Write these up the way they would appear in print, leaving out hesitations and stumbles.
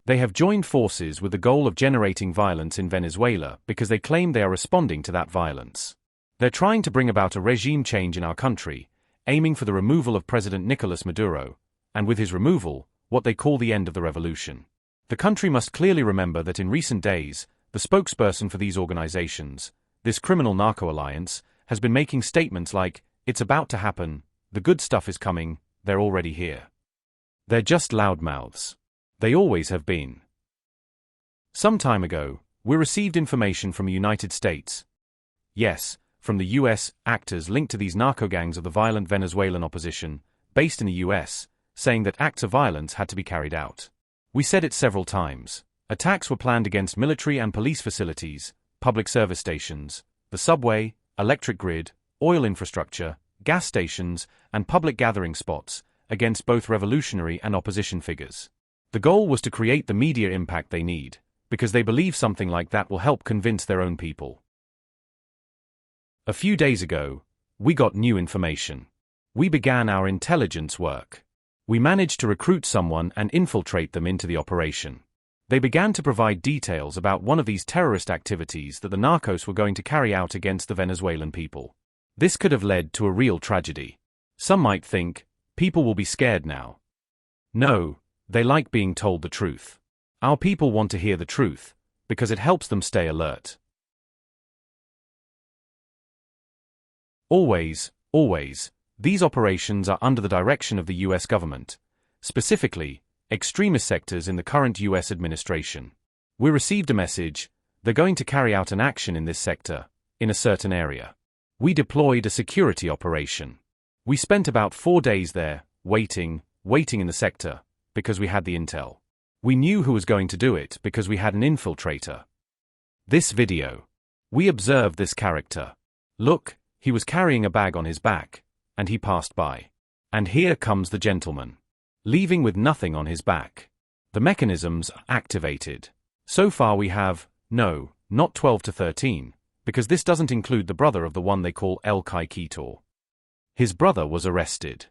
They have joined forces with the goal of generating violence in Venezuela because they claim they are responding to that violence. They're trying to bring about a regime change in our country, aiming for the removal of President Nicolas Maduro, and with his removal, what they call the end of the revolution. The country must clearly remember that in recent days, the spokesperson for these organizations, this criminal narco alliance, has been making statements like, "It's about to happen, the good stuff is coming, they're already here." They're just loudmouths. They always have been. Some time ago, we received information from the United States. Yes, from the US, actors linked to these narco-gangs of the violent Venezuelan opposition, based in the US, saying that acts of violence had to be carried out. We said it several times. Attacks were planned against military and police facilities, public service stations, the subway, electric grid, oil infrastructure, gas stations, and public gathering spots, against both revolutionary and opposition figures. The goal was to create the media impact they need, because they believe something like that will help convince their own people. A few days ago, we got new information. We began our intelligence work. We managed to recruit someone and infiltrate them into the operation. They began to provide details about one of these terrorist activities that the narcos were going to carry out against the Venezuelan people. This could have led to a real tragedy. Some might think, people will be scared now. No, they like being told the truth. Our people want to hear the truth, because it helps them stay alert. Always, these operations are under the direction of the US government, specifically, extremist sectors in the current US administration. We received a message, they're going to carry out an action in this sector, in a certain area. We deployed a security operation. We spent about 4 days there, waiting in the sector, because we had the intel. We knew who was going to do it because we had an infiltrator. This video. We observed this character. Look, he was carrying a bag on his back, and he passed by. And here comes the gentleman, leaving with nothing on his back. The mechanisms are activated. So far we have, no, not 12 to 13, because this doesn't include the brother of the one they call El Caiquito. His brother was arrested.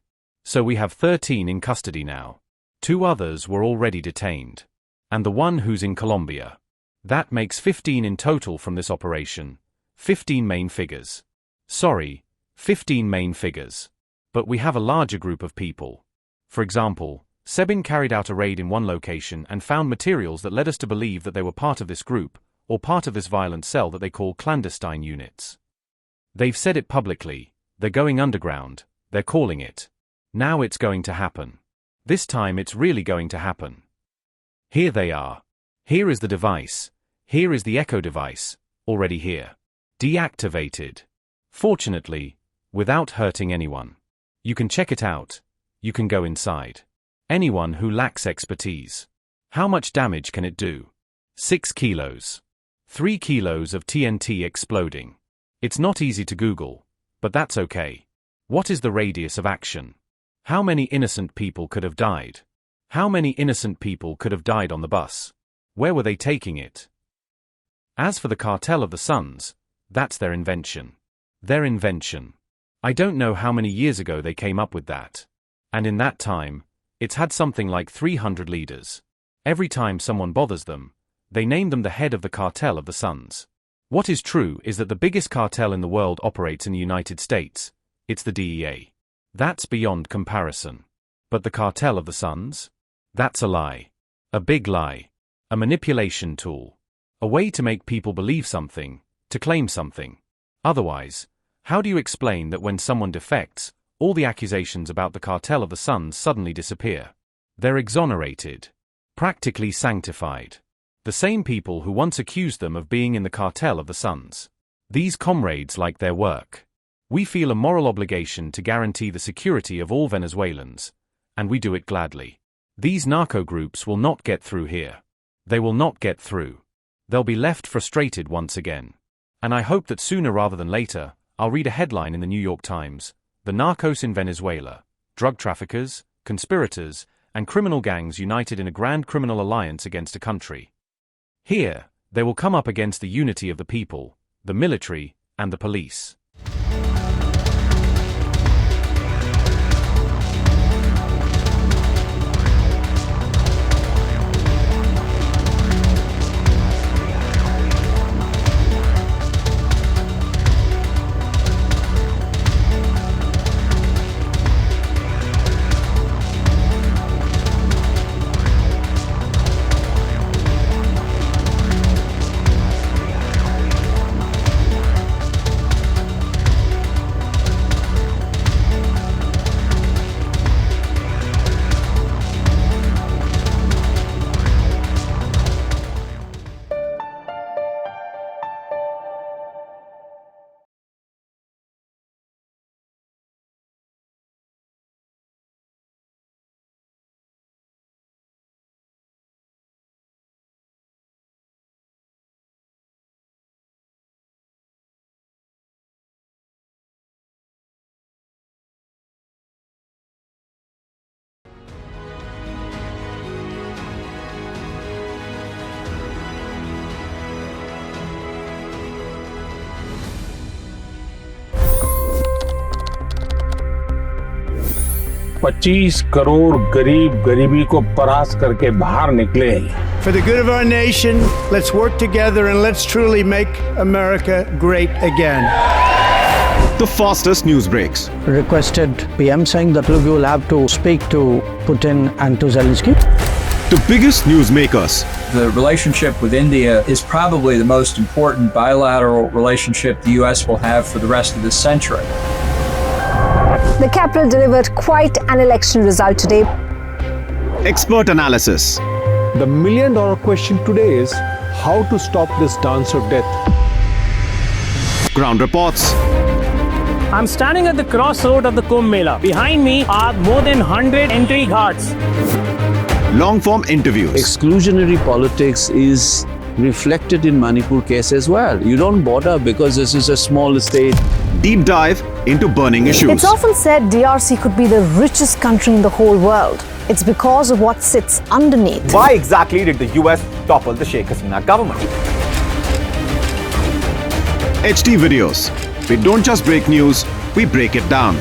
So we have 13 in custody now. 2 others were already detained. And the one who's in Colombia. That makes 15 in total from this operation. 15 main figures. 15 main figures. But we have a larger group of people. For example, Sebin carried out a raid in one location and found materials that led us to believe that they were part of this group, or part of this violent cell that they call clandestine units. They've said it publicly, they're going underground, they're calling it. Now it's going to happen. This time it's really going to happen. Here they are. Here is the device. Here is the echo device, already here. Deactivated. Fortunately, without hurting anyone. You can check it out. You can go inside. Anyone who lacks expertise. How much damage can it do? 6 kilos. 3 kilos of TNT exploding. It's not easy to Google, but that's okay. What is the radius of action? How many innocent people could have died? How many innocent people could have died on the bus? Where were they taking it? As for the Cartel of the Suns, that's their invention. Their invention. I don't know how many years ago they came up with that. And in that time, it's had something like 300 leaders. Every time someone bothers them, they name them the head of the Cartel of the Suns. What is true is that the biggest cartel in the world operates in the United States. It's the DEA. That's beyond comparison. But the Cartel of the Suns? That's a lie. A big lie. A manipulation tool. A way to make people believe something, to claim something. Otherwise, how do you explain that when someone defects, all the accusations about the Cartel of the Suns suddenly disappear? They're exonerated. Practically sanctified. The same people who once accused them of being in the Cartel of the Suns. These comrades like their work. We feel a moral obligation to guarantee the security of all Venezuelans, and we do it gladly. These narco groups will not get through here. They will not get through. They'll be left frustrated once again. And I hope that sooner rather than later, I'll read a headline in the New York Times, "The narcos in Venezuela, drug traffickers, conspirators, and criminal gangs united in a grand criminal alliance against a country." Here, they will come up against the unity of the people, the military, and the police. 25 crore गरीब गरीबी को परास्त करके बाहर निकले। For the good of our nation, let's work together and let's truly make America great again. The fastest news breaks. Requested PM saying that look, you will have to speak to Putin and to Zelensky. The biggest newsmakers. The relationship with India is probably the most important bilateral relationship the U.S. will have for the rest of this century. The capital delivered quite an election result today. Expert analysis. The million-dollar question today is how to stop this dance of death. Ground reports. I'm standing at the crossroad of the Kumbh Mela. Behind me are more than 100 entry ghats. Long-form interviews. Exclusionary politics is reflected in Manipur case as well. You don't bother because this is a small state. Deep dive into burning issues. It's often said DRC could be the richest country in the whole world. It's because of what sits underneath. Why exactly did the US topple the Sheikh Hasina government? HD videos. We don't just break news, we break it down.